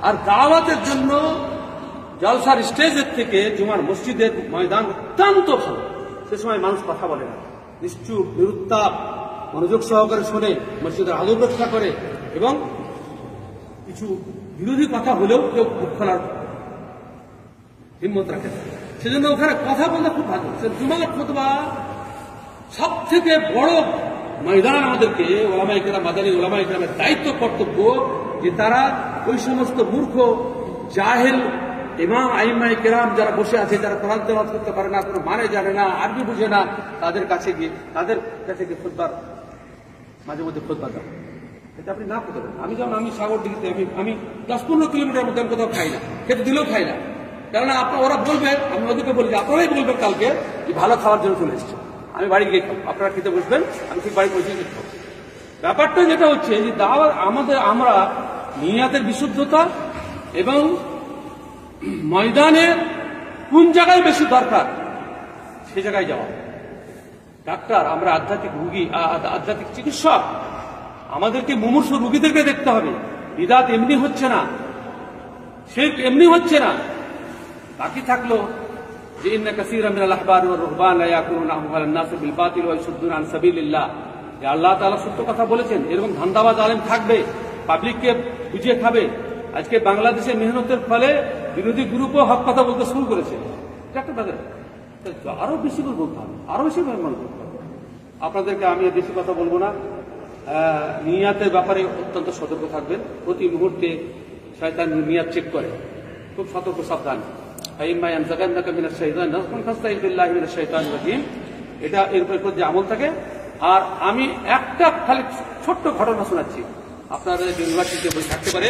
আর দাওয়াতের জন্য জলসার স্টেজের থেকে জুমার মসজিদের ময়দান অত্যন্ত ভালো। সে সময় মানুষ কথা বলে না, নিশ্চুপ নিরুত্তাপ মনোযোগ সহকারে শোনে, মসজিদের আদব রক্ষা করে এবং কিছু বিরোধী কথা হলেও কেউ মুখ খোলার হিম্মত রাখে। সেজন্য ওখানে কথা বলতে খুব ভালো। জুমার খুতবা সব থেকে বড় ময়দান। আমাদেরকে ওলামায়ে কেরাম, মাদানী ওলামায়ে কেরামের দায়িত্ব কর্তব্য যে তারা ওই সমস্ত মূর্খ জাহেল ইমাম আইম্মায়ে কেরাম যারা বসে আছে, যারা কোরআন তেলাওয়াত করতে পারে না, কোনো মানে জানে না, আরবি বুঝে না, তাদের কাছে গিয়ে খুতবার মাঝে মধ্যে খুতবা দেন। এটা আপনি না করতে পারেন। আমি যেমন সাগর দিঘিতে আমি 10-15 কিলোমিটার মধ্যে আমি কোথাও খাই না, খেতে দিলেও খাই না। কেননা ওরা বলবে, আমি ওদেরকে বলি যে আপনারাই বলবেন কালকে যে ভালো খাওয়ার জন্য চলে এসছে, আমি বাড়ি গিয়ে খাবো, আপনারা খেতে বসবেন, আমি ঠিক বাড়ি পৌঁছে গিয়ে খাবো। ব্যাপারটা যেটা হচ্ছে যে দাওয়াত আমরা নিয়াতের বিশুদ্ধতা এবং ময়দানের কোন জায়গায় বেশি দরকার সে জায়গায় যাওয়া। ডাক্তার, আমরা আধ্যাত্মিক রুগী, আধ্যাত্মিক চিকিৎসক, আমাদেরকে মুমূর্ষু রুগীদেরকে দেখতে হবে। বিদাত এমনি হচ্ছে না, শিরক এমনি হচ্ছে না। বাকি থাকলো যে ইন্না কাসীরাম মিনাল আহবার ওয়ার রুহবান লা ইয়াকুলুনা আমওয়ালান নাস বিল বাতিল ওয়া ইয়াসুদ্দুনা আন সাবিলিল্লাহ। আল্লাহ তাআলা সত্য কথা বলেছেন, এরকম ধান্দাবাজ আলেম থাকবে, পাবলিককে বুঝিয়ে খাবে। আজকে বাংলাদেশের মেহনতের ফলে বিরোধী গ্রুপও হক কথা বলতে শুরু করেছে। আরো বেশি করে বলতে হবে, আরো বেশি মেহমান করতে হবে। আপনাদেরকে আমি বেশি কথা বলবো না। নিয়াতের ব্যাপারে অত্যন্ত সতর্ক থাকবেন। প্রতি মুহূর্তে শয়তান নিয়াত চেক করে, খুব সতর্ক সাবধান। এটা এর উপর যে আমল থাকে। আর আমি একটা খালি ছোট্ট ঘটনা শোনাচ্ছি, আপনাদের ইউনিভার্সিটিতে বই থাকতে পারে।